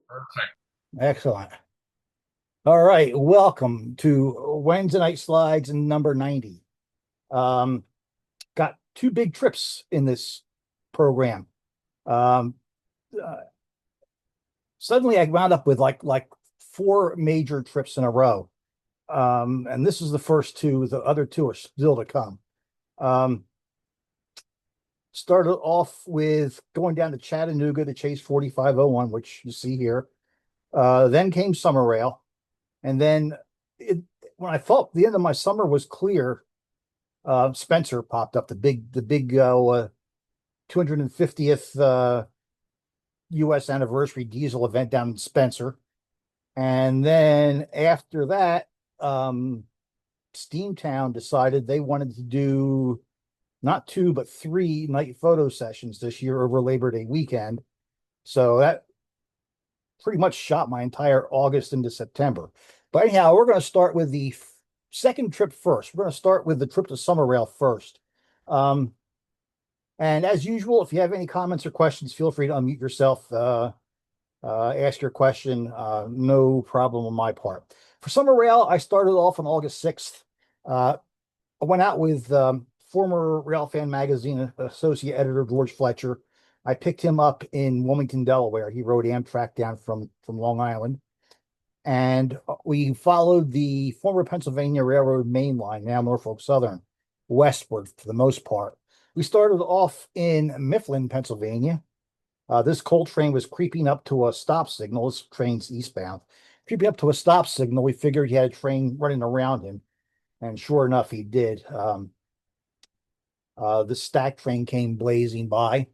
Perfect. Excellent. All right, welcome to Wednesday Night Slides number 90. Um, got two big trips in this program. Um, uh, Suddenly I wound up with like four major trips in a row. And this is the first two, the other two are still to come. Um, Started off with going down to Chattanooga to chase 4501, which you see here. Then came Summer Rail. And then it, when I thought the end of my summer was clear, Spencer popped up, the big 250th U.S. anniversary diesel event down in Spencer. And then after that, Steamtown decided they wanted to do not two, but three night photo sessions this year over Labor Day weekend. So that pretty much shot my entire August into September. But anyhow, we're going to start with the second trip first. We're going to start with the trip to Summer Rail first. Um, and as usual, if you have any comments or questions, feel free to unmute yourself, ask your question. No problem on my part. For Summer Rail, I started off on August 6th. I went out with former Railfan magazine associate editor George Fletcher. I picked him up in Wilmington, Delaware. He rode Amtrak down from Long Island. And we followed the former Pennsylvania Railroad main line, now Norfolk Southern, westward for the most part. We started off in Mifflin, Pennsylvania. This coal train was creeping up to a stop signal. This train's eastbound. Creeping up to a stop signal, we figured he had a train running around him. And sure enough, he did. The stack train came blazing by.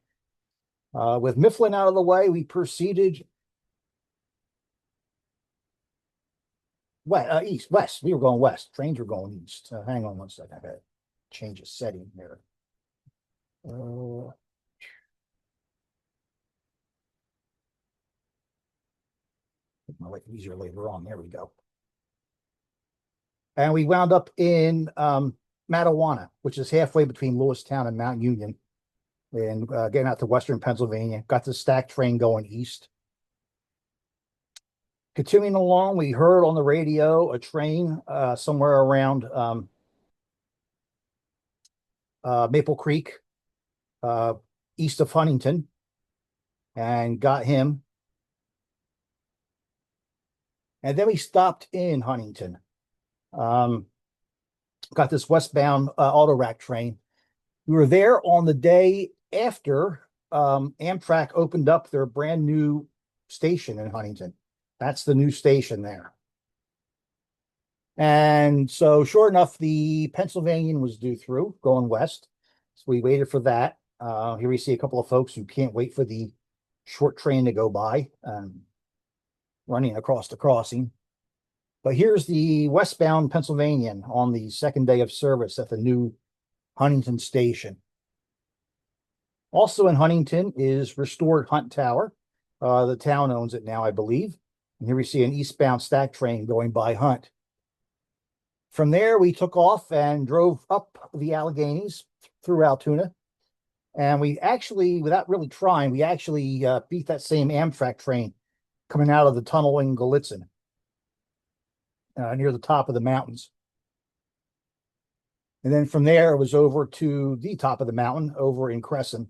With Mifflin out of the way, we proceeded east, west. We were going west. Trains were going east. Hang on one second. I got to change a setting here. Uh, Make my life easier later on. There we go. And we wound up in Mattawanna, which is halfway between Lewistown and Mount Union, and getting out to Western Pennsylvania. Got the stack train going east. Continuing along, we heard on the radio a train somewhere around Maple Creek, uh, east of Huntington, and got him. And then we stopped in Huntington. Um, got this westbound auto rack train. We were there on the day after Amtrak opened up their brand new station in Huntington. That's the new station there. And so, sure enough, the Pennsylvanian was due through going west. So we waited for that. Here we see a couple of folks who can't wait for the short train to go by, running across the crossing. But here's the westbound Pennsylvanian on the second day of service at the new Huntington station. Also in Huntington is restored Hunt Tower. The town owns it now, I believe. And here we see an eastbound stack train going by Hunt. From there, we took off and drove up the Alleghenies through Altoona. And we actually, without really trying, we actually beat that same Amtrak train coming out of the tunnel in Gallitzin, near the top of the mountains. And then from there, it was over to the top of the mountain over in Crescent,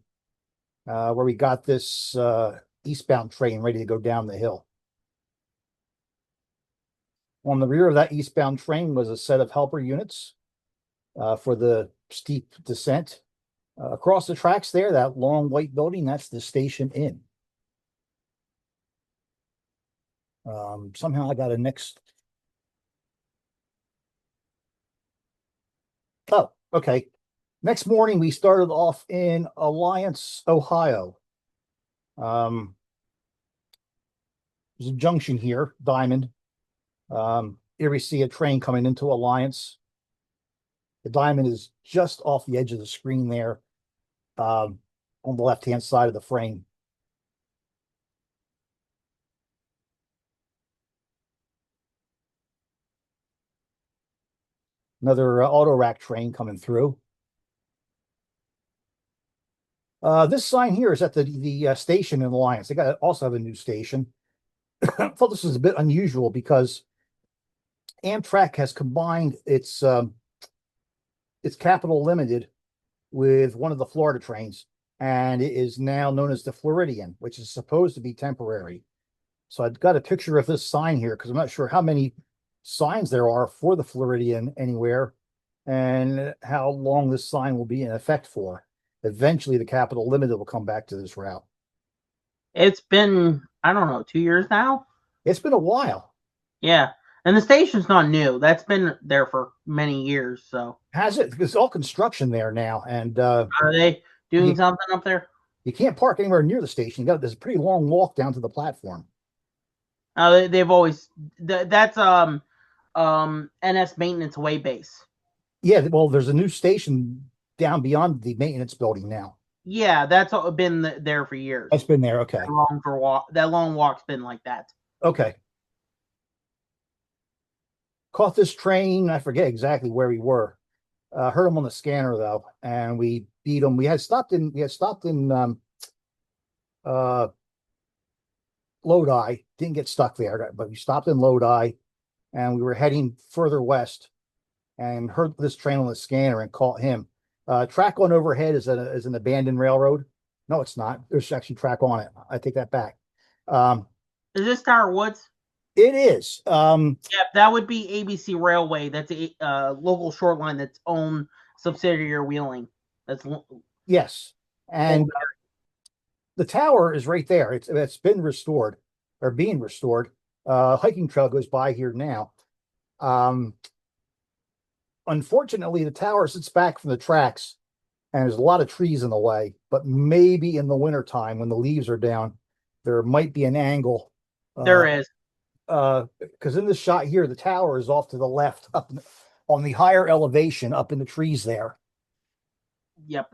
where we got this eastbound train ready to go down the hill. On the rear of that eastbound train was a set of helper units for the steep descent. Across the tracks there, that long white building, that's the station inn. Somehow I got a next. Oh, okay. Next morning, we started off in Alliance, Ohio. There's a junction here, Diamond. Here we see a train coming into Alliance. The Diamond is just off the edge of the screen there, on the left-hand side of the frame. Another auto rack train coming through. This sign here is at the station in Alliance. They got also have a new station. I thought this was a bit unusual because Amtrak has combined its Capital Limited with one of the Florida trains, and it is now known as the Floridian, which is supposed to be temporary. So I've got a picture of this sign here because I'm not sure how many signs there are for the Floridian anywhere and how long this sign will be in effect for. Eventually, the Capital Limited will come back to this route. It's been, I don't know, 2 years now. It's been a while, Yeah, and the station's not new. That's been there for many years. So has it? It's all construction there now, and are they doing you something up there? you can't park anywhere near the station. You got this pretty long walk down to the platform. They've always that's NS maintenance way base. Yeah, well, there's a new station down beyond the maintenance building now. Yeah, that's been there for years. That's been there. Okay. That long walk's been like that. Okay. Caught this train. I forget exactly where we were. Heard him on the scanner though, and we beat him. We had stopped in uh Lodi. Didn't get stuck there, but we stopped in Lodi, and we were heading further west, and heard this train on the scanner and caught him. Track on overhead is an abandoned railroad. No, it's not. There's actually track on it. I take that back. Um, Is this Tower Woods? it is. Yeah, that would be ABC Railway. That's a local short line that's own subsidiary Wheeling. That's Yes, and old. the tower is right there. It's been restored or being restored. Hiking trail goes by here now. Um, Unfortunately, the tower sits back from the tracks, and there's a lot of trees in the way. But maybe in the wintertime when the leaves are down, there might be an angle. There Uh, is. because in this shot here, the tower is off to the left, on the higher elevation, up in the trees there. Yep.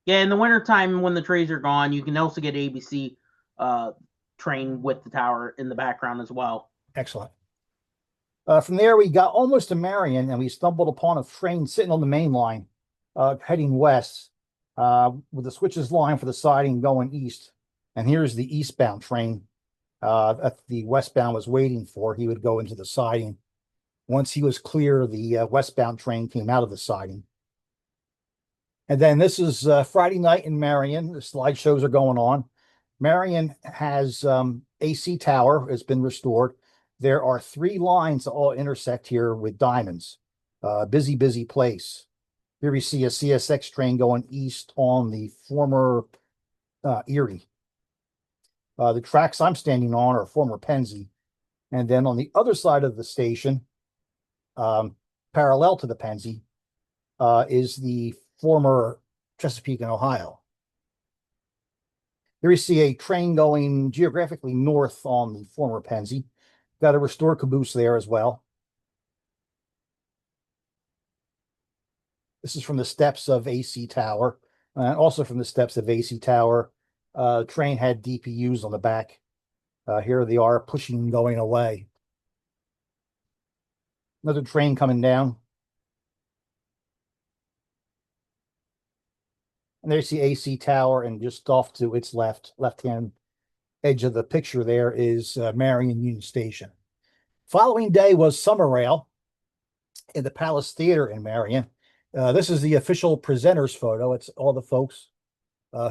Yeah, in the wintertime when the trees are gone, you can also get ABC uh, train with the tower in the background as well. Excellent. From there, we got almost to Marion, and we stumbled upon a train sitting on the main line, heading west, with the switches line for the siding going east. And here's the eastbound train that the westbound was waiting for. He would go into the siding. Once he was clear, the westbound train came out of the siding. And then this is Friday night in Marion. The slideshows are going on. Marion has AC tower has been restored. There are three lines that all intersect here with diamonds. Busy, busy place. Here we see a CSX train going east on the former Erie. The tracks I'm standing on are former Pennsy. And then on the other side of the station, um, parallel to the Pennsy, is the former Chesapeake and Ohio. Here we see a train going geographically north on the former Pennsy. Got a restore caboose there as well. This is from the steps of AC Tower, and also from the steps of AC Tower. Train had DPUs on the back. Here they are pushing and going away. Another train coming down. And there's the AC Tower, and just off to its left-hand edge of the picture there is Marion Union Station. Following day was Summer Rail in the Palace Theater in Marion. This is the official presenters photo. It's all the folks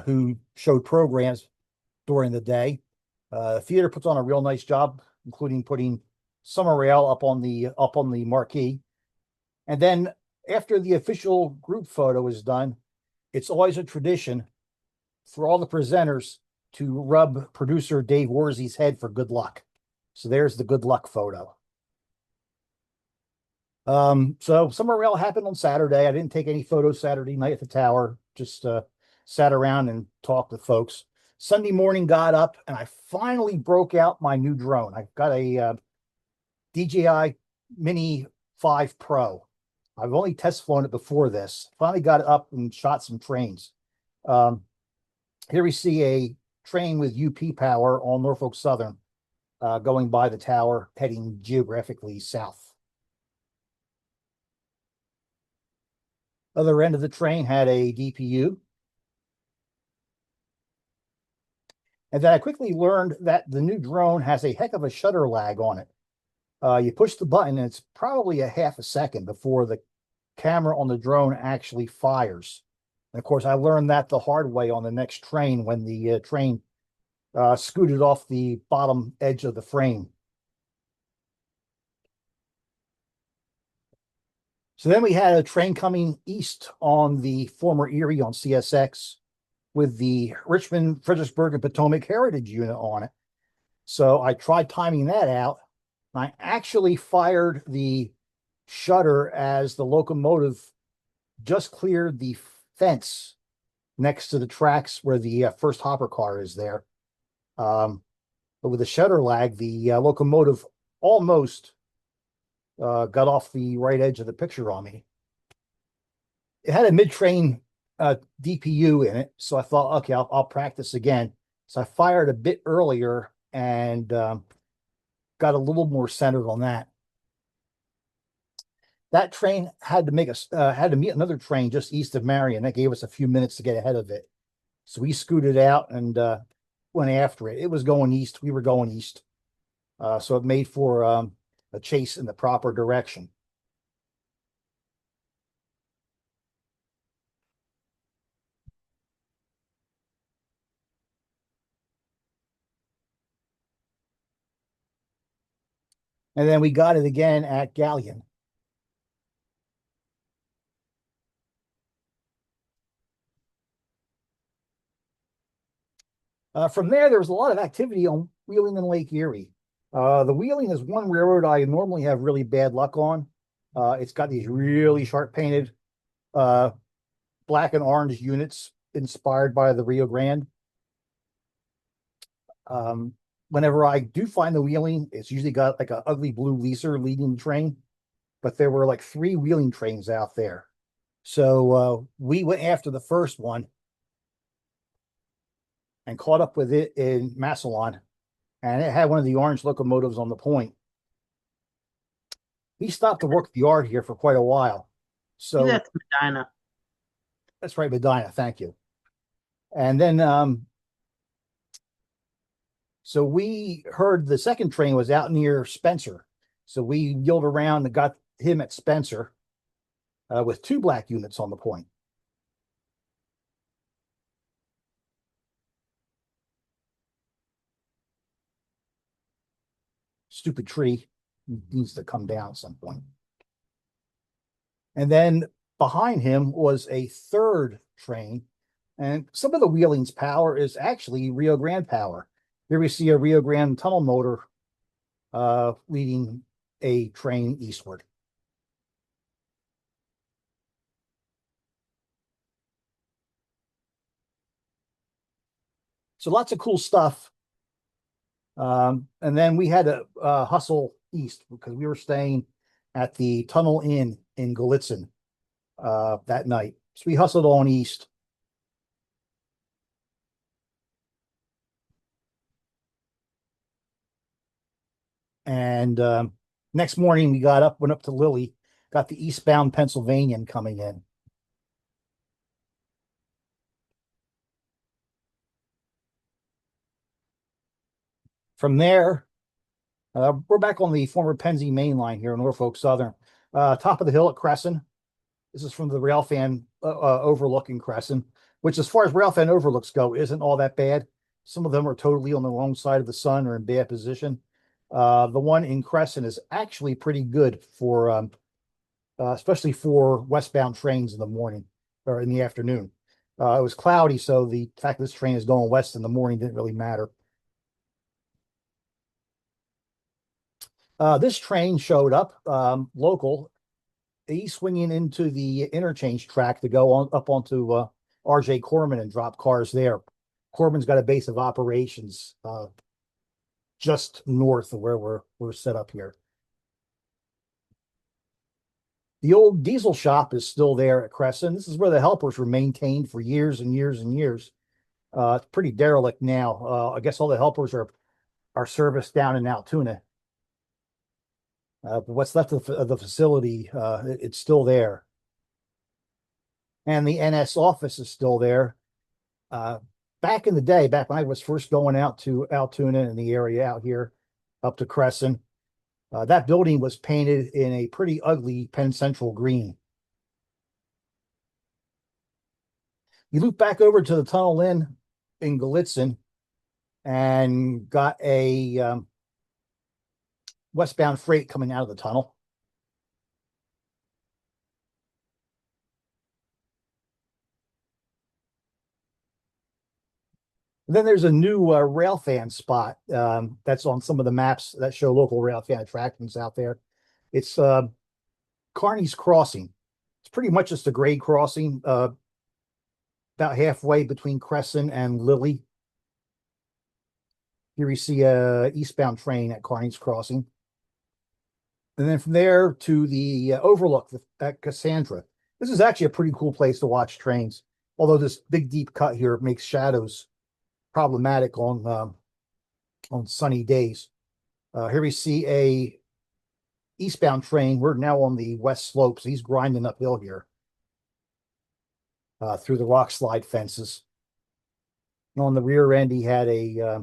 who showed programs during the day. The theater puts on a real nice job, including putting Summer Rail up on the marquee. And then after the official group photo is done, it's always a tradition for all the presenters to rub producer Dave Worsey's head for good luck. So there's the good luck photo. So Summer Rail happened on Saturday. I didn't take any photos Saturday night at the tower, just sat around and talked with folks. Sunday morning got up and I finally broke out my new drone. I got a DJI Mini 5 Pro. I've only test flown it before this. Finally got it up and shot some trains. Um, Here we see a train with UP power on Norfolk Southern going by the tower, heading geographically south. Other end of the train had a DPU. And then I quickly learned that the new drone has a heck of a shutter lag on it. You push the button, and it's probably a half a second before the camera on the drone actually fires. And of course, I learned that the hard way on the next train when the train scooted off the bottom edge of the frame. So then we had a train coming east on the former Erie on CSX with the Richmond, Fredericksburg, and Potomac Heritage Unit on it. So I tried timing that out. I actually fired the shutter as the locomotive just cleared the fence next to the tracks where the first hopper car is there. But with the shutter lag, the locomotive almost got off the right edge of the picture on me. It had a mid-train DPU in it, so I thought, okay, I'll practice again. So I fired a bit earlier and got a little more centered on that. That train had to meet another train just east of Marion. That gave us a few minutes to get ahead of it. So we scooted out and went after it. It was going east. We were going east. So it made for a chase in the proper direction. And then we got it again at Galleon. From there was a lot of activity on Wheeling and Lake Erie. The Wheeling is one railroad I normally have really bad luck on. It's got these really sharp painted uh, black and orange units inspired by the Rio Grande. Um, Whenever I do find the Wheeling, it's usually got like an ugly blue leaser leading the train, but there were like 3 Wheeling trains out there. So we went after the first one and caught up with it in Massillon, and it had one of the orange locomotives on the point. We stopped to work the yard here for quite a while. See, So that's Medina. that's right, Medina. Thank you. And then, so we heard the second train was out near Spencer. So we yelled around and got him at Spencer with 2 black units on the point. Stupid tree needs to come down at some point. And then behind him was a third train. And some of the Wheeling's power is actually Rio Grande power. Here we see a Rio Grande tunnel motor leading a train eastward. So lots of cool stuff. And then we had to hustle east because we were staying at the Tunnel Inn in Gallitzin that night. So we hustled on east. And next morning we got up, went up to Lilly, got the eastbound Pennsylvanian coming in. From there, we're back on the former Pennsy main line here in Norfolk Southern. Top of the hill at Crescent. This is from the Railfan overlooking Crescent, which, as far as Railfan overlooks go, isn't all that bad. Some of them are totally on the wrong side of the sun or in bad position. The one in Crescent is actually pretty good for, especially for westbound trains in the morning or in the afternoon. It was cloudy, so the fact that this train is going west in the morning didn't really matter. This train showed up local. He's swinging into the interchange track to go on up onto RJ Corman and drop cars there. Corman's got a base of operations just north of where we're set up here. The old diesel shop is still there at Crescent. This is where the helpers were maintained for years and years and years. It's pretty derelict now. I guess all the helpers are serviced down in Altoona. But what's left of the facility, it's still there. And the NS office is still there. back in the day, back when I was first going out to Altoona and the area out here up to Crescent, that building was painted in a pretty ugly Penn Central green. You loop back over to the Tunnel Inn in Gallitzin and got a westbound freight coming out of the tunnel. And then there's a new rail fan spot that's on some of the maps that show local rail fan attractions out there. It's Kearney's Crossing. It's pretty much just a grade crossing, about halfway between Crescent and Lilly. Here we see a eastbound train at Kearney's Crossing. And then from there to the overlook at Cassandra. This is actually a pretty cool place to watch trains, although this big deep cut here makes shadows problematic on sunny days. Here we see a eastbound train. We're now on the west slope, so he's grinding uphill here through the rock slide fences. And on the rear end, he had a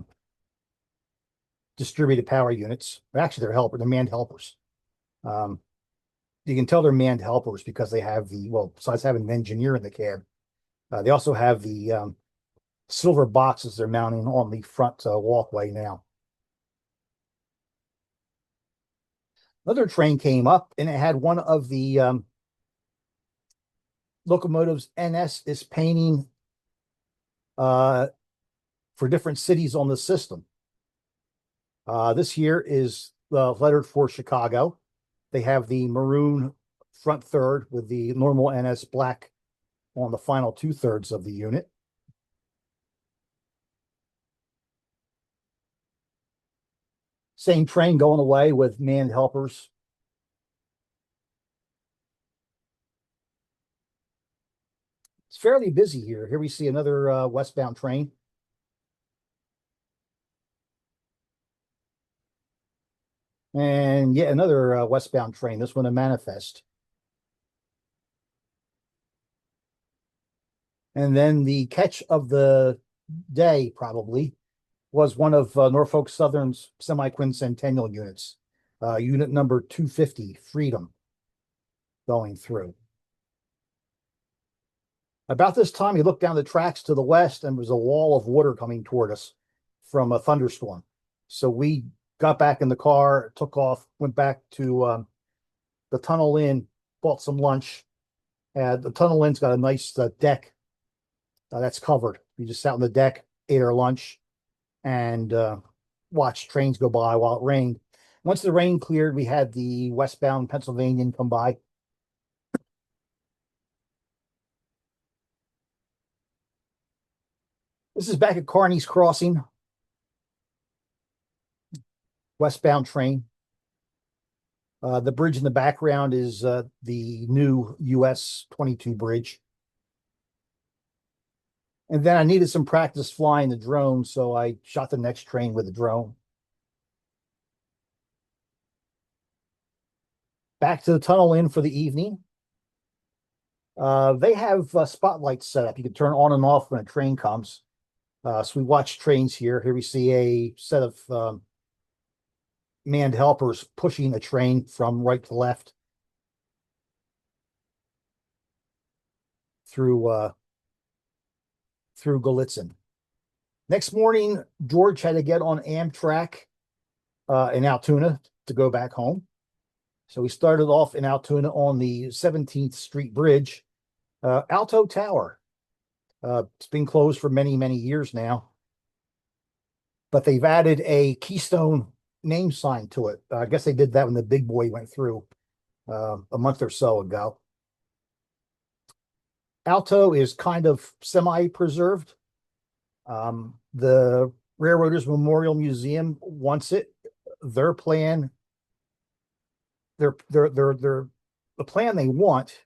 distributed power units. Actually, they're manned helpers. You can tell they're manned helpers because they have besides having an engineer in the cab, they also have the silver boxes they're mounting on the front walkway now. Another train came up and it had one of the locomotives NS is painting for different cities on the system. This here is lettered for Chicago. They have the maroon front third with the normal NS black on the final 2/3 of the unit. Same train going away with manned helpers. It's fairly busy here. Here we see another westbound train. And yet another westbound train, this one a manifest. And then the catch of the day probably was one of Norfolk Southern's semi-quincentennial units, unit number 250, Freedom, going through. About this time, he looked down the tracks to the west and there was a wall of water coming toward us from a thunderstorm. So we got back in the car, took off, went back to the Tunnel Inn, bought some lunch. The Tunnel Inn's got a nice deck that's covered. We just sat on the deck, ate our lunch, and watched trains go by while it rained. Once the rain cleared, we had the westbound Pennsylvanian come by. This is back at Kearney's Crossing. Westbound train. The bridge in the background is the new US 22 bridge. And then I needed some practice flying the drone, so I shot the next train with a drone. Back to the Tunnel Inn for the evening. They have spotlights set up. You can turn on and off when a train comes. So we watch trains here. Here we see a set of manned helpers pushing a train from right to left through Gallitzin. Next morning, George had to get on Amtrak in Altoona to go back home. So we started off in Altoona on the 17th Street Bridge, Alto Tower. It's been closed for many, many years now, but they've added a Keystone name sign to it. I guess they did that when the big boy went through a month or so ago. Alto is kind of semi-preserved. The Railroaders Memorial Museum wants it. Their plan, the plan they want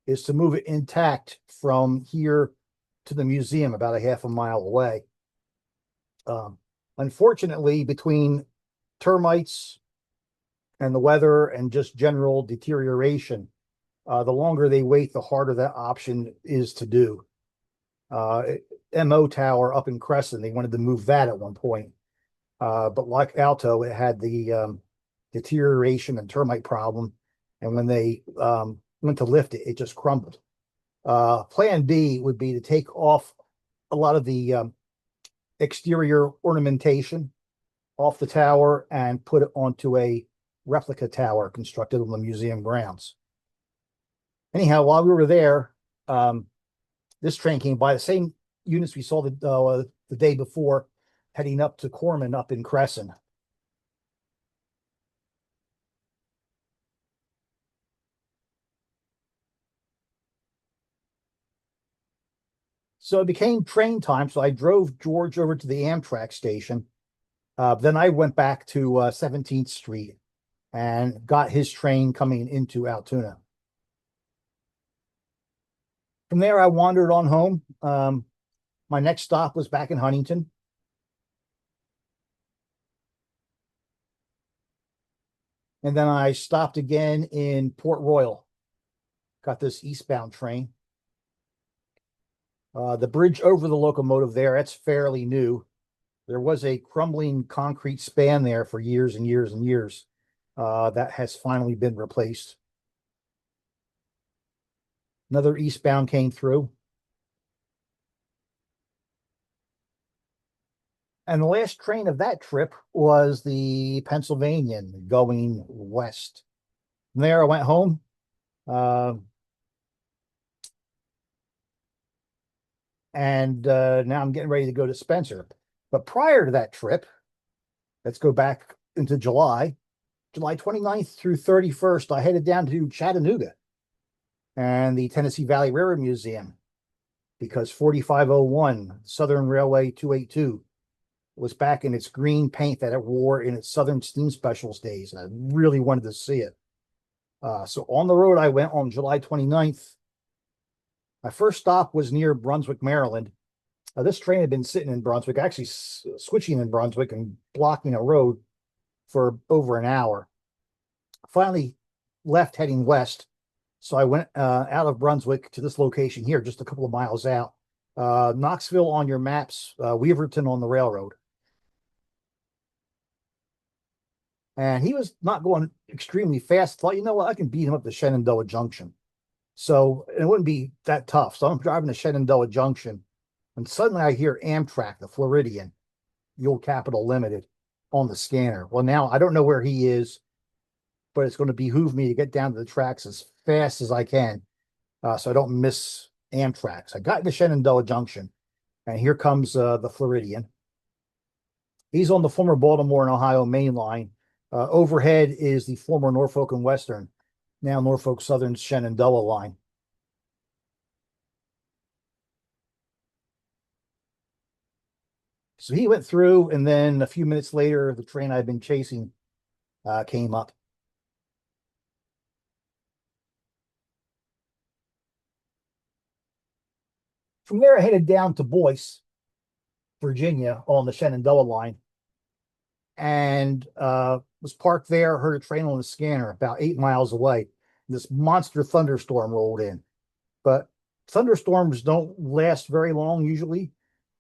is to move it intact from here to the museum about a half a mile away. Unfortunately, between termites and the weather and just general deterioration, the longer they wait, the harder that option is to do. MO tower up in Crescent. They wanted to move that at one point. But like Alto, it had the deterioration and termite problem. And when they went to lift it, it just crumbled. Plan B would be to take off a lot of the exterior ornamentation off the tower and put it onto a replica tower constructed on the museum grounds. Anyhow, while we were there, this train came by, the same units we saw the day before, heading up to Corman up in Crescent. So it became train time. So I drove George over to the Amtrak station. Then I went back to 17th Street and got his train coming into Altoona. From there, I wandered on home. My next stop was back in Huntington. And then I stopped again in Port Royal. Got this eastbound train. The bridge over the locomotive there, that's fairly new. There was a crumbling concrete span there for years and years and years. That has finally been replaced. Another eastbound came through. And the last train of that trip was the Pennsylvanian going west. From there, I went home. And now I'm getting ready to go to Spencer. But prior to that trip, let's go back into July 29th through 31st, I headed down to Chattanooga and the Tennessee Valley Railroad Museum because 4501 Southern Railway 282 was back in its green paint that it wore in its Southern Steam Specials days. And I really wanted to see it. So on the road, I went on July 29th. My first stop was near Brunswick, Maryland. This train had been sitting in Brunswick, actually switching in Brunswick and blocking a road for over an hour. Finally left heading west. So I went out of Brunswick to this location here, just a couple of miles out. Knoxville on your maps, Weaverton on the railroad. And he was not going extremely fast. Thought, you know what, I can beat him up to Shenandoah Junction. So it wouldn't be that tough. So I'm driving to Shenandoah Junction. And suddenly I hear Amtrak, the Floridian, the old Capital Limited, on the scanner. Well, now I don't know where he is, but it's going to behoove me to get down to the tracks as fast as I can so I don't miss Amtrak. So I got into Shenandoah Junction, and here comes the Floridian. He's on the former Baltimore and Ohio main line. Overhead is the former Norfolk and Western, now Norfolk Southern Shenandoah line. So he went through, and then a few minutes later, the train I'd been chasing came up. From there, I headed down to Boyce, Virginia, on the Shenandoah line, and was parked there. Heard a train on the scanner about 8 miles away. This monster thunderstorm rolled in, but thunderstorms don't last very long usually.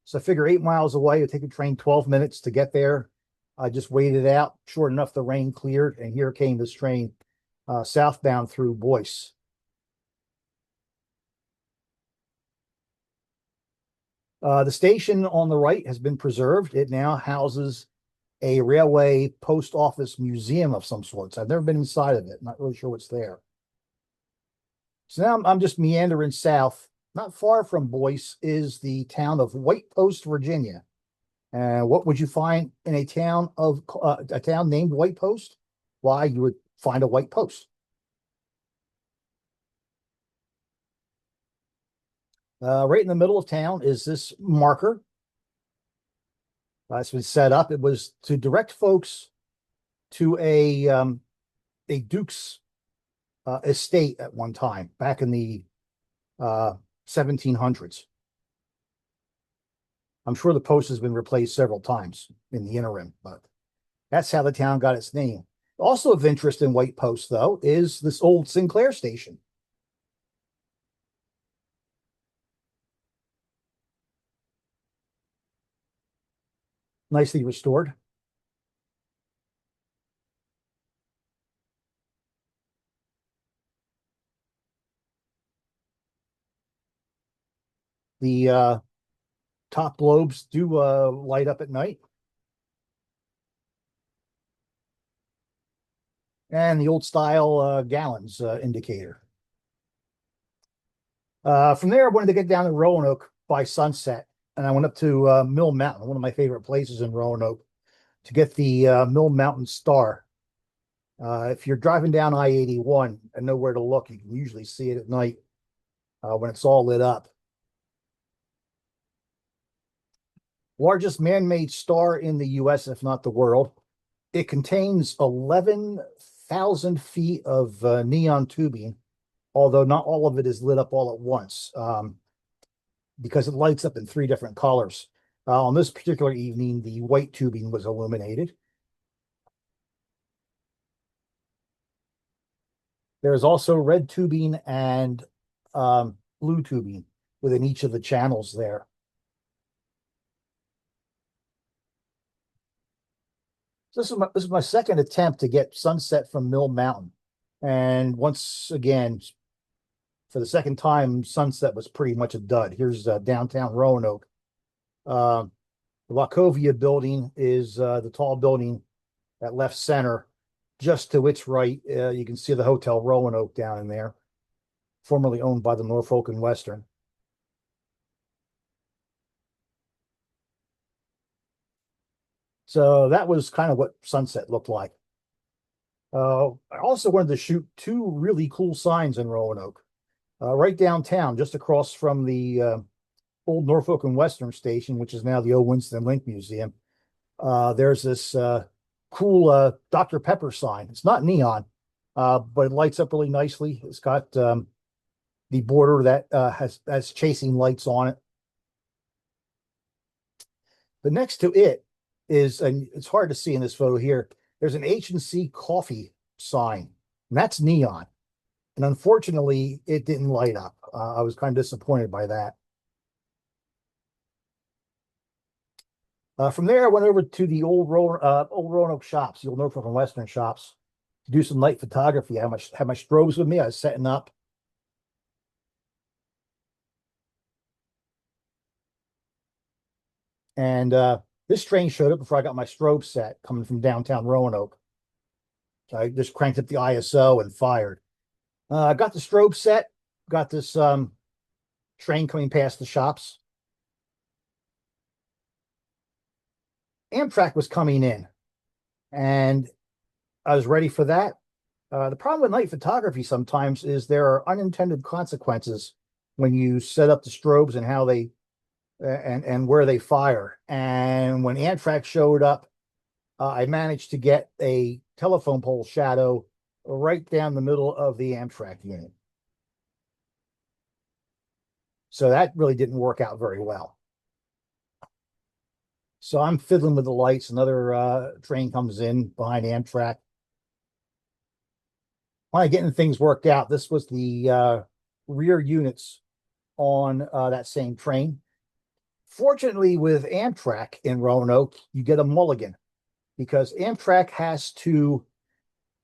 So I figure 8 miles away, it'd take a train 12 minutes to get there. I just waited out. Sure enough, the rain cleared, and here came this train southbound through Boyce. The station on the right has been preserved. It now houses a railway post office museum of some sorts. I've never been inside of it. Not really sure what's there. So now I'm just meandering south. Not far from Boyce is the town of White Post, Virginia. And what would you find in a town named White Post? Why, you would find a white post. Right in the middle of town is this marker. It's been set up. It was to direct folks to a duke's estate at one time, back in the 1700s. I'm sure the post has been replaced several times in the interim, but that's how the town got its name. Also of interest in White Post, though, is this old Sinclair station. nicely restored. The top globes do light up at night, and the old style gallons indicator. From there, I wanted to get down to Roanoke by sunset, and I went up to Mill Mountain, one of my favorite places in Roanoke, to get the Mill Mountain Star. If you're driving down I-81 and know where to look, you can usually see it at night when it's all lit up. Largest man-made star in the U.S., if not the world. It contains 11,000 feet of neon tubing, although not all of it is lit up all at once, because it lights up in three different colors. On this particular evening, the white tubing was illuminated. There's also red tubing and blue tubing within each of the channels there. This is my second attempt to get sunset from Mill Mountain. And once again, for the second time, sunset was pretty much a dud. Here's downtown Roanoke. The Wachovia building is the tall building at left center. Just to its right, you can see the Hotel Roanoke down in there, formerly owned by the Norfolk and Western. So that was kind of what sunset looked like. I also wanted to shoot two really cool signs in Roanoke. Right downtown, just across from the old Norfolk and Western station, which is now the O. Winston Link Museum. There's this cool Dr. Pepper sign. It's not neon, but it lights up really nicely. It's got the border that has chasing lights on it. But next to it is, and it's hard to see in this photo here, there's an H&C coffee sign, and that's neon. And unfortunately, it didn't light up. I was kind of disappointed by that. From there, I went over to the old Roanoke shops, the old Norfolk and Western shops, to do some night photography. I had my strobes with me. I was setting up. And this train showed up before I got my strobe set coming from downtown Roanoke. So I just cranked up the ISO and fired. I got the strobe set, got this train coming past the shops. Amtrak was coming in, and I was ready for that. The problem with night photography sometimes is there are unintended consequences when you set up the strobes and how they and where they fire. And when Amtrak showed up, I managed to get a telephone pole shadow right down the middle of the Amtrak unit. So that really didn't work out very well. So I'm fiddling with the lights. Another train comes in behind Amtrak. When I getting things worked out, this was the rear units on that same train. Fortunately, with Amtrak in Roanoke, you get a mulligan because Amtrak has to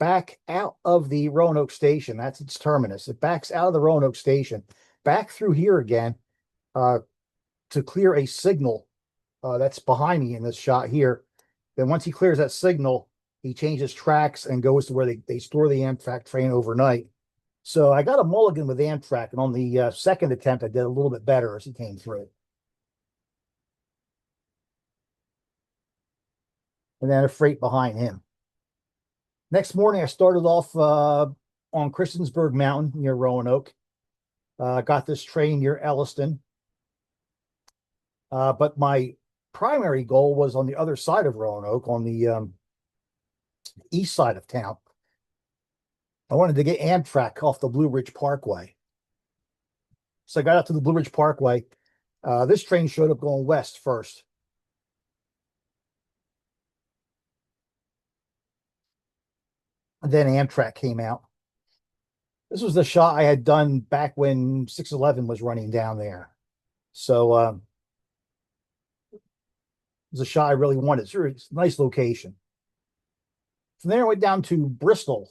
back out of the Roanoke station. That's its terminus. It backs out of the Roanoke station, back through here again to clear a signal that's behind me in this shot here. Then once he clears that signal, he changes tracks and goes to where they store the Amtrak train overnight. So I got a mulligan with Amtrak, and on the second attempt, I did a little bit better as he came through. And then a freight behind him. Next morning, I started off on Christiansburg Mountain near Roanoke. Got this train near Elliston. But my primary goal was on the other side of Roanoke, on the east side of town. I wanted to get Amtrak off the Blue Ridge Parkway. So I got out to the Blue Ridge Parkway. This train showed up going west first. And then Amtrak came out. This was the shot I had done back when 611 was running down there. So was a shot I really wanted. It's a nice location. From there, I went down to Bristol,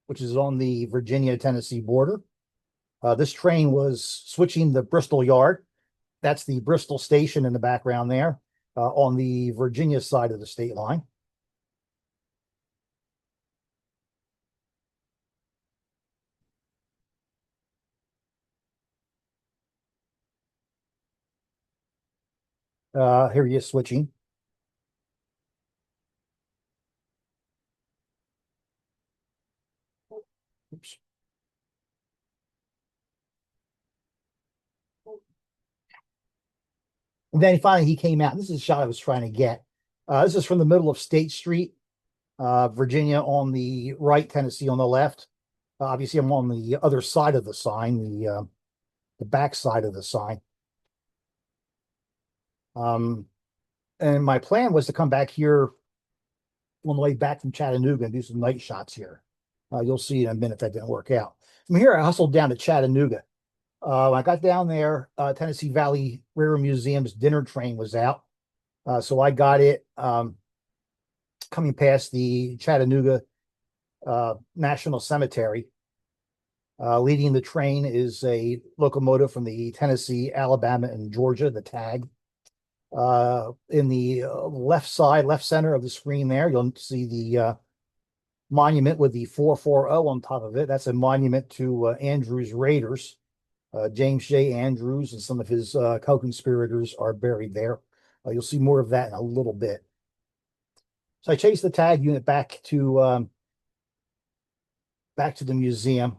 which is on the Virginia-Tennessee border. This train was switching the Bristol yard. That's the Bristol station in the background there, on the Virginia side of the state line. Here he is switching. Oops. And then finally he came out. This is a shot I was trying to get. This is from the middle of State Street, Virginia on the right, Tennessee on the left. Obviously, I'm on the other side of the sign, the back side of the sign. Um, and my plan was to come back here on the way back from Chattanooga and do some night shots here. You'll see in a minute that didn't work out. From here, I hustled down to Chattanooga. When I got down there, Tennessee Valley Railroad Museum's dinner train was out. So I got it coming past the Chattanooga National Cemetery. Leading the train is a locomotive from the Tennessee, Alabama, and Georgia, the tag. In the left side, left center of the screen there, you'll see the monument with the 440 on top of it. That's a monument to Andrews Raiders. James J. Andrews and some of his co-conspirators are buried there. You'll see more of that in a little bit. So I chased the tag unit back to the museum.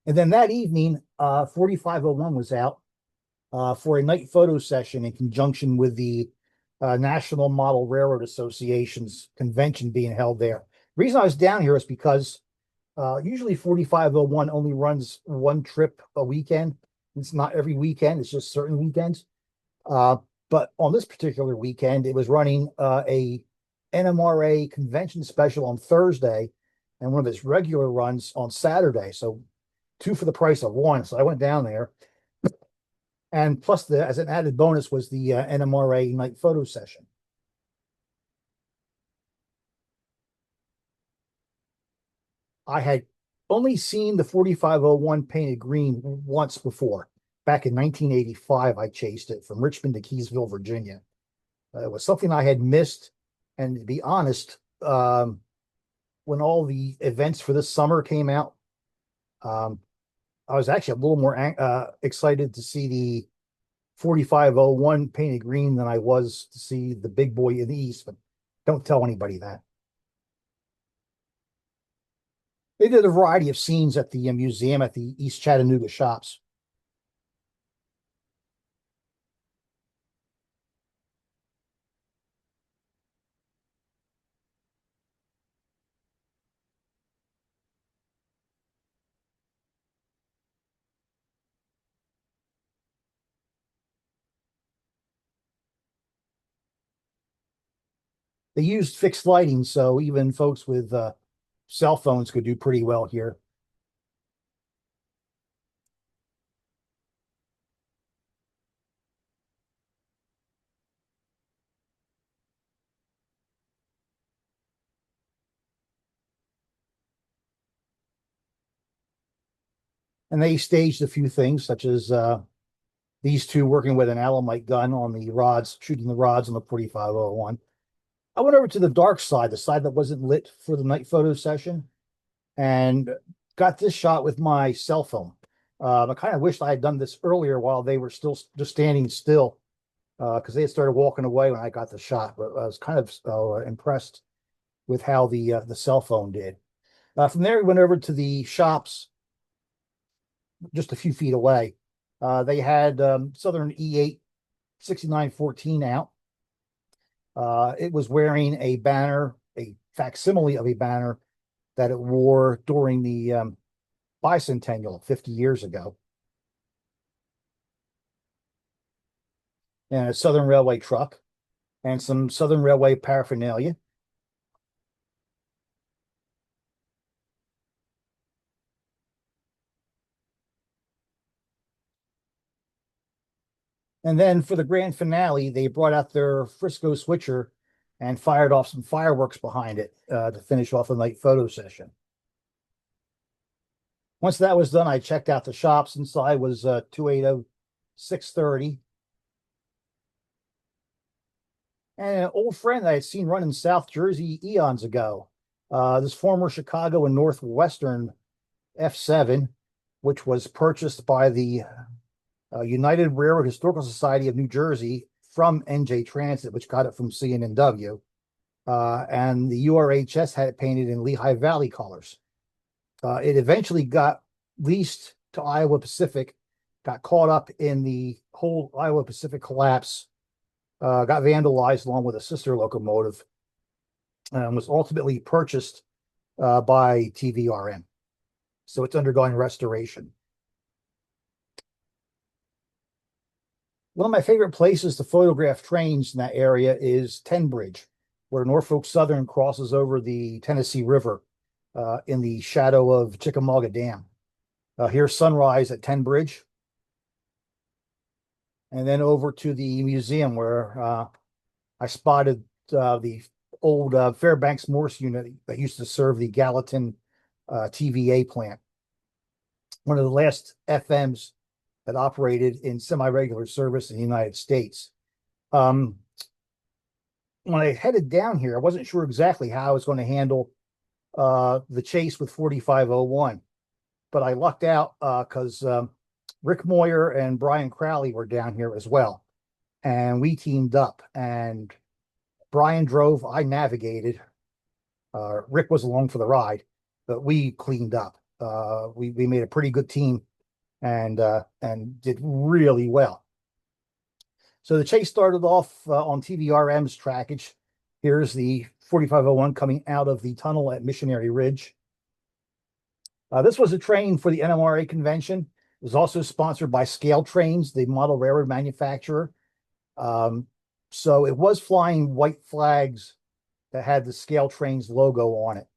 And then that evening, 4501 was out for a night photo session in conjunction with the National Model Railroad Association's convention being held there. The reason I was down here is because usually 4501 only runs one trip a weekend. It's not every weekend, it's just certain weekends. But on this particular weekend, it was running a NMRA convention special on Thursday and one of its regular runs on Saturday. So two for the price of one. So I went down there. And plus, as an added bonus, was the NMRA night photo session. I had only seen the 4501 painted green once before. Back in 1985, I chased it from Richmond to Keysville, Virginia. It was something I had missed. And to be honest, when all the events for this summer came out, I was actually a little more excited to see the 4501 painted green than I was to see the big boy in the East, but don't tell anybody that. They did a variety of scenes at the museum at the East Chattanooga shops. They used fixed lighting, so even folks with cell phones could do pretty well here. And they staged a few things, such as these two working with an Alamite gun on the rods, shooting the rods on the 4501. I went over to the dark side, the side that wasn't lit for the night photo session, and got this shot with my cell phone. I kind of wished I had done this earlier while they were still just standing still, because they had started walking away when I got the shot. But I was kind of impressed with how the cell phone did. From there, we went over to the shops just a few feet away. They had Southern E8 6914 out. It was wearing a banner, a facsimile of a banner that it wore during the bicentennial 50 years ago. And a Southern Railway truck and some Southern Railway paraphernalia. And then for the grand finale, they brought out their Frisco switcher and fired off some fireworks behind it to finish off the night photo session. Once that was done, I checked out the shops. Inside was 280 630. And an old friend that I had seen running South Jersey eons ago. This former Chicago and Northwestern F7, which was purchased by the United Railroad Historical Society of New Jersey from NJ Transit, which got it from CN&W. And the URHS had it painted in Lehigh Valley colors. It eventually got leased to Iowa Pacific, got caught up in the whole Iowa Pacific collapse, got vandalized along with a sister locomotive, and was ultimately purchased by TVRM. So it's undergoing restoration. One of my favorite places to photograph trains in that area is Ten Bridge, where Norfolk Southern crosses over the Tennessee River in the shadow of Chickamauga Dam. Here's sunrise at Ten Bridge, and then over to the museum where I spotted the old Fairbanks Morse unit that used to serve the Gallatin TVA plant, one of the last FMs that operated in semi-regular service in the United States. When I headed down here, I wasn't sure exactly how I was going to handle the chase with 4501, but I lucked out because Rick Moyer and Brian Crowley were down here as well, and we teamed up. And Brian drove, I navigated. Rick was along for the ride, but we cleaned up. We made a pretty good team and did really well. So the chase started off on TVRM's trackage. Here's the 4501 coming out of the tunnel at Missionary Ridge. This was a train for the NMRA convention. It was also sponsored by Scale Trains, the model railroad manufacturer. So it was flying white flags that had the Scale Trains logo on it.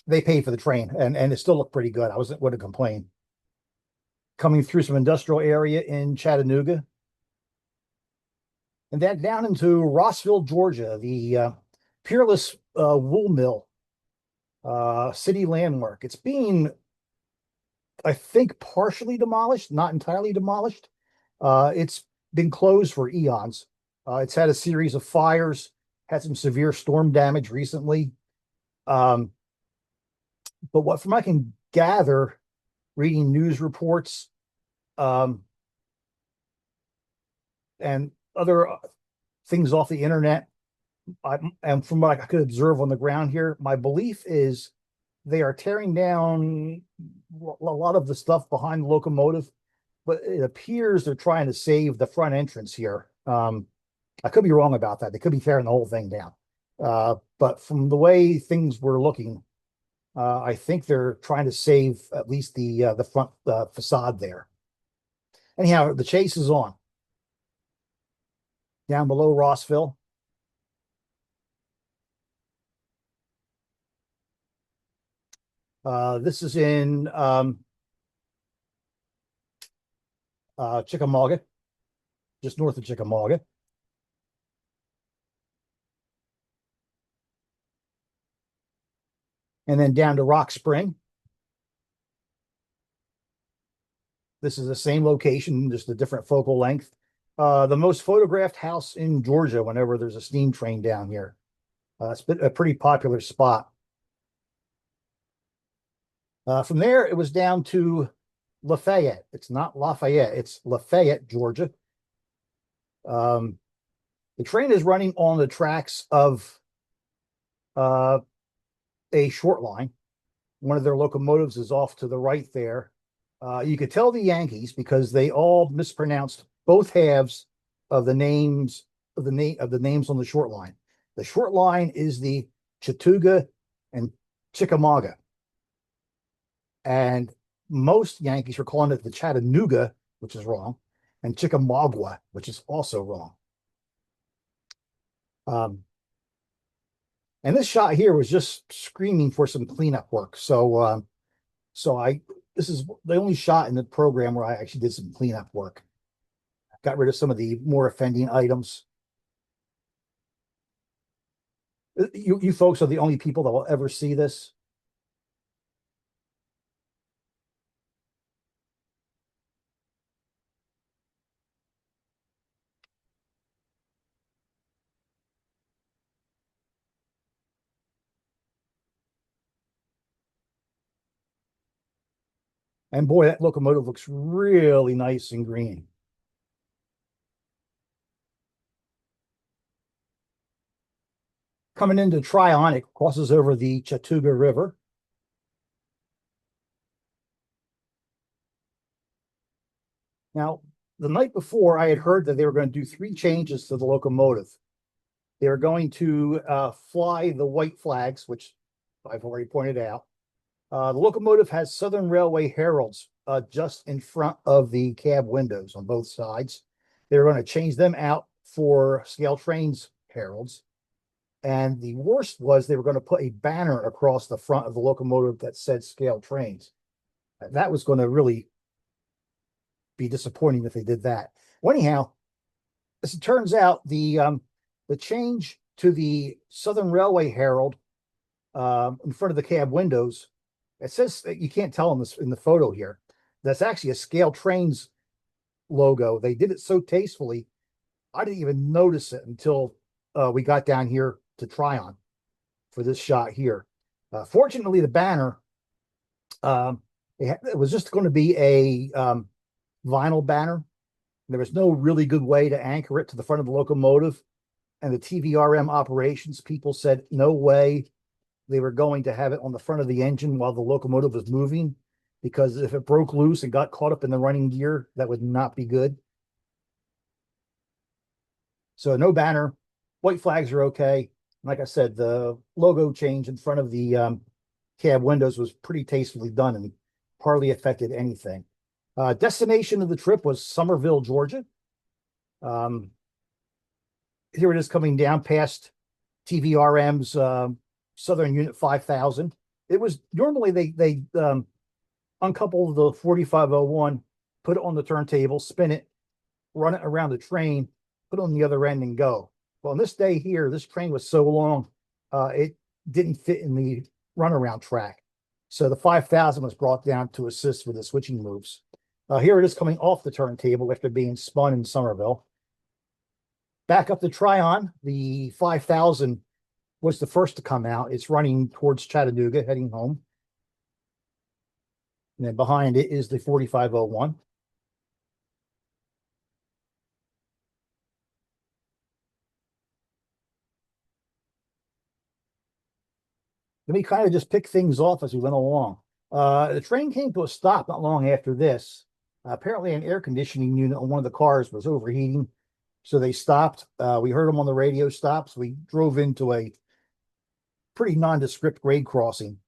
They paid for the train, and it still looked pretty good. I wouldn't complain. Coming through some industrial area in Chattanooga, and then down into Rossville, Georgia, the Peerless Wool Mill city landmark. It's being, I think, partially demolished, not entirely demolished. It's been closed for eons. It's had a series of fires, had some severe storm damage recently. But what from I can gather, reading news reports and other things off the internet, and from what I could observe on the ground here, my belief is they are tearing down a lot of the stuff behind the locomotive, but it appears they're trying to save the front entrance here. I could be wrong about that. They could be tearing the whole thing down. But from the way things were looking, I think they're trying to save at least the front facade there. Anyhow, the chase is on. Down below Rossville. This is in Chickamauga, just north of Chickamauga. And then down to Rock Spring. This is the same location, just a different focal length. The most photographed house in Georgia whenever there's a steam train down here. It's been a pretty popular spot. From there, it was down to Lafayette. It's not Lafayette, it's Lafayette, Georgia. The train is running on the tracks of a short line. One of their locomotives is off to the right there. You could tell the Yankees because they all mispronounced both halves of the names of the names on the short line. The short line is the Chattooga and Chickamauga, and most Yankees are calling it the Chattanooga, which is wrong, and Chickamauga, which is also wrong. And this shot here was just screaming for some cleanup work. So I this is the only shot in the program where I actually did some cleanup work. Got rid of some of the more offending items. You folks are the only people that will ever see this. And boy, that locomotive looks really nice and green. Coming into Tryon, it crosses over the Chattooga River. Now, the night before, I had heard that they were going to do three changes to the locomotive. They were going to fly the white flags, which I've already pointed out. The locomotive has Southern Railway heralds just in front of the cab windows on both sides. They were going to change them out for scale trains heralds. And the worst was they were going to put a banner across the front of the locomotive that said scale trains. That was going to really be disappointing if they did that. Well, anyhow, as it turns out, the change to the Southern Railway Herald in front of the cab windows, it says that you can't tell in this in the photo here. That's actually a Scale Trains logo. They did it so tastefully, I didn't even notice it until we got down here to Tryon for this shot here. Fortunately, the banner it was just going to be a vinyl banner. There was no really good way to anchor it to the front of the locomotive. And the TVRM operations people said no way they were going to have it on the front of the engine while the locomotive was moving, because if it broke loose and got caught up in the running gear, that would not be good. So no banner, white flags are okay. Like I said, the logo change in front of the cab windows was pretty tastefully done and hardly affected anything. Destination of the trip was Somerville, Georgia. Here it is coming down past TVRM's Southern Unit 5000. It was normally they uncouple the 4501, put it on the turntable, spin it, run it around the train, put it on the other end, and go. Well, on this day here, this train was so long, it didn't fit in the runaround track. So the 5000 was brought down to assist with the switching moves. Here it is coming off the turntable after being spun in Somerville. Back up to Tryon, the 5000 was the first to come out. It's running towards Chattanooga, heading home. And then behind it is the 4501. Let me kind of just pick things off as we went along. The train came to a stop not long after this. Apparently, an air conditioning unit on one of the cars was overheating, so they stopped. We heard them on the radio stops. We drove into a pretty nondescript grade crossing.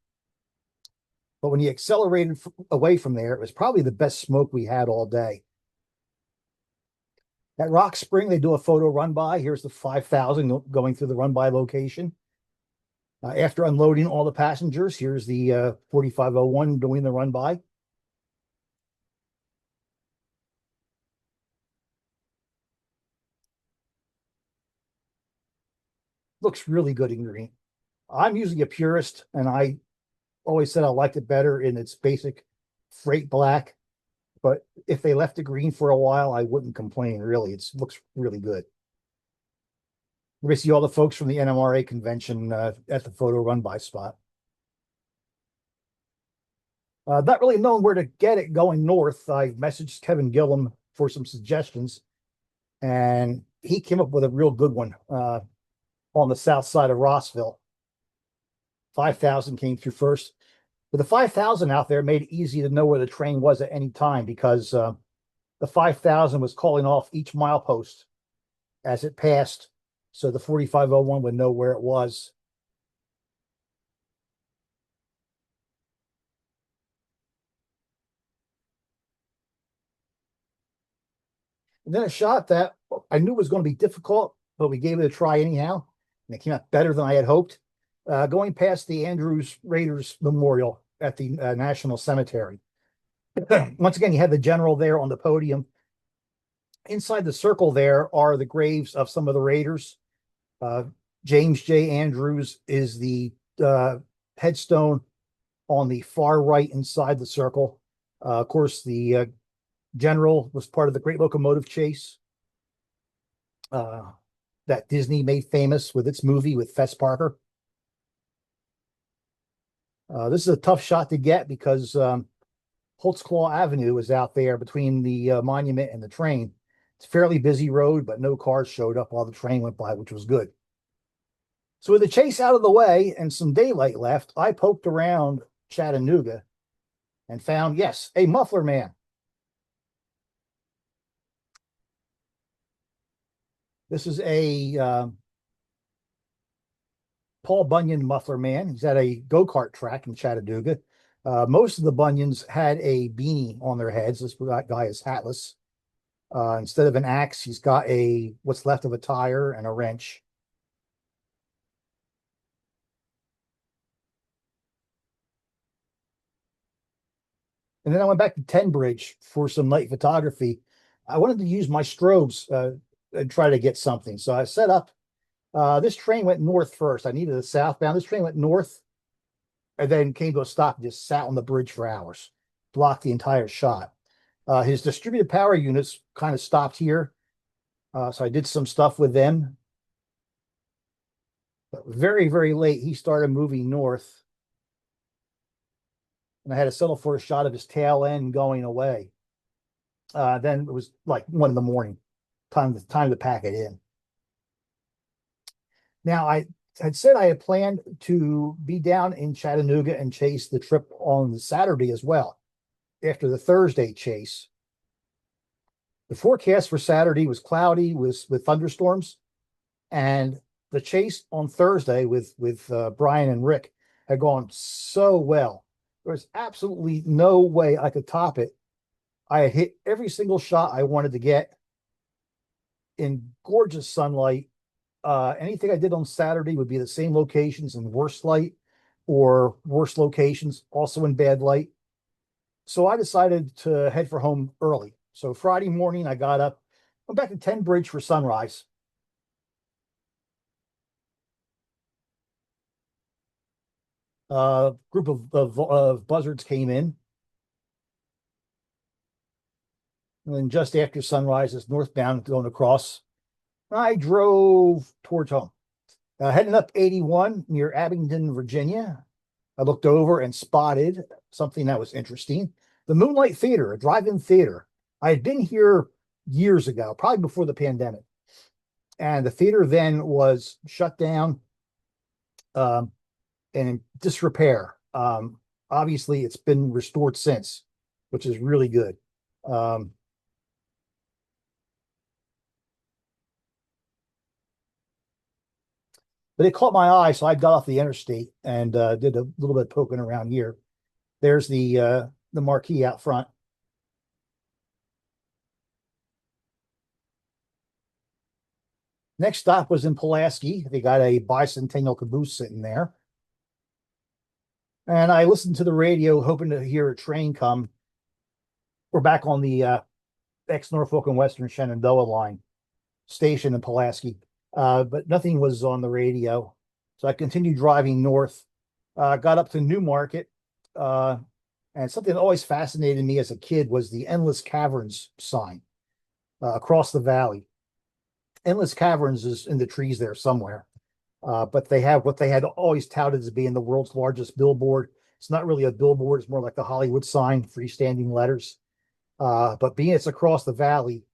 But when you accelerated away from there, it was probably the best smoke we had all day. At Rock Spring, they do a photo run by. Here's the 5000 going through the run by location. After unloading all the passengers, here's the 4501 doing the run by. Looks really good in green. I'm usually a purist, and I always said I liked it better in its basic freight black. But if they left it green for a while, I wouldn't complain, really. It looks really good. We see all the folks from the NMRA convention at the photo run by spot. Not really knowing where to get it going north, I messaged Kevin Gillum for some suggestions, and he came up with a real good one on the south side of Rossville. 5000 came through first. With the 5000 out there, it made it easy to know where the train was at any time, because the 5000 was calling off each milepost as it passed, so the 4501 would know where it was. And then a shot that I knew was going to be difficult, but we gave it a try anyhow, and it came out better than I had hoped. Going past the Andrews Raiders Memorial at the National Cemetery. Once again, you had the general there on the podium. Inside the circle there are the graves of some of the Raiders. Uh, James J. Andrews is the headstone on the far right inside the circle. Of course, the general was part of the Great Locomotive Chase uh, that Disney made famous with its movie with Fess Parker. This is a tough shot to get because Holtzclaw Avenue is out there between the monument and the train. It's a fairly busy road, but no cars showed up while the train went by, which was good. So with the chase out of the way and some daylight left, I poked around Chattanooga and found, yes, a Muffler Man. This is a Paul Bunyan Muffler Man. He's at a go-kart track in Chattanooga. Most of the Bunyans had a beanie on their heads. This guy is hatless. Instead of an axe, he's got a what's left of a tire and a wrench. And then I went back to Ten Bridge for some night photography. I wanted to use my strobes and try to get something. So I set up. This train went north first. I needed a southbound. This train went north and then came to a stop and just sat on the bridge for hours, blocked the entire shot. His distributed power units kind of stopped here. So I did some stuff with them. But very, very late, he started moving north. And I had to settle for a shot of his tail end going away. Then it was like 1 in the morning, time to pack it in. Now, I had said I had planned to be down in Chattanooga and chase the trip on the Saturday as well, after the Thursday chase. The forecast for Saturday was cloudy with thunderstorms, and the chase on Thursday with Brian and Rick had gone so well. There was absolutely no way I could top it. I had hit every single shot I wanted to get in gorgeous sunlight. Anything I did on Saturday would be the same locations in worse light or worse locations, also in bad light. So I decided to head for home early. So Friday morning, I got up, went back to Ten Bridge for sunrise. Group of buzzards came in. And then just after sunrise, it's northbound going across. I drove towards home. Heading up 81 near Abingdon, Virginia. I looked over and spotted something that was interesting. The Moonlight Theater, a drive-in theater. I had been here years ago, probably before the pandemic. And the theater then was shut down and in disrepair. Obviously, it's been restored since, which is really good. Um, but it caught my eye, so I got off the interstate and did a little bit of poking around here. There's the marquee out front. Next stop was in Pulaski. They got a bicentennial caboose sitting there. And I listened to the radio, hoping to hear a train come. We're back on the ex-Norfolk and Western Shenandoah line station in Pulaski, but nothing was on the radio. So I continued driving north, got up to Newmarket, and something that always fascinated me as a kid was the Endless Caverns sign across the valley. Endless Caverns is in the trees there somewhere. But they have what they had always touted as being the world's largest billboard. It's not really a billboard, it's more like the Hollywood sign, freestanding letters. But being it's across the valley,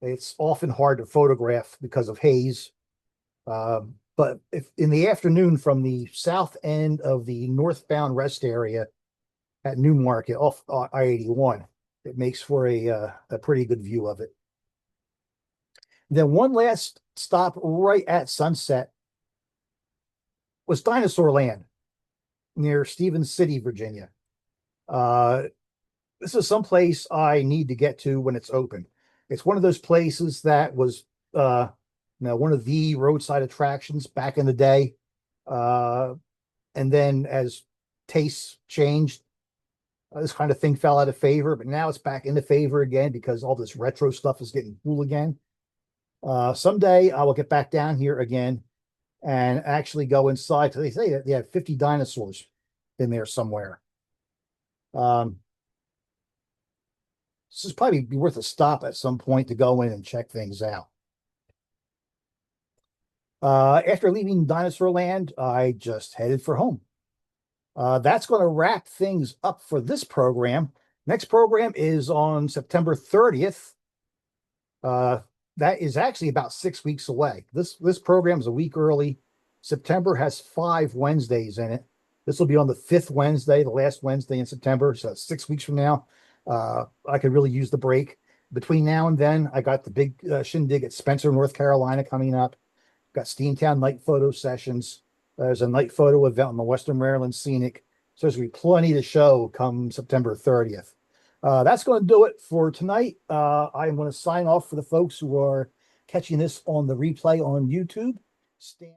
it's often hard to photograph because of haze. But if in the afternoon from the south end of the northbound rest area at Newmarket off I-81, it makes for a pretty good view of it. Then one last stop right at sunset was Dinosaur Land near Stevens City, Virginia. This is someplace I need to get to when it's open. It's one of those places that was one of the roadside attractions back in the day. And then as tastes changed, This kind of thing fell out of favor, but now it's back into favor again because all this retro stuff is getting cool again. Someday I will get back down here again and actually go inside. They say that they have 50 dinosaurs in there somewhere. Um, this is probably be worth a stop at some point to go in and check things out. After leaving Dinosaur Land, I just headed for home. That's going to wrap things up for this program. Next program is on September 30th. Uh, that is actually about 6 weeks away. This program is a week early. September has 5 Wednesdays in it. This will be on the 5th Wednesday, the last Wednesday in September. So 6 weeks from now, I could really use the break. Between now and then, I got the big shindig at Spencer, North Carolina coming up. Got Steamtown night photo sessions. There's a night photo event on the Western Maryland Scenic. So there's going to be plenty to show come September 30th. That's going to do it for tonight. I'm going to sign off for the folks who are catching this on the replay on YouTube. Stand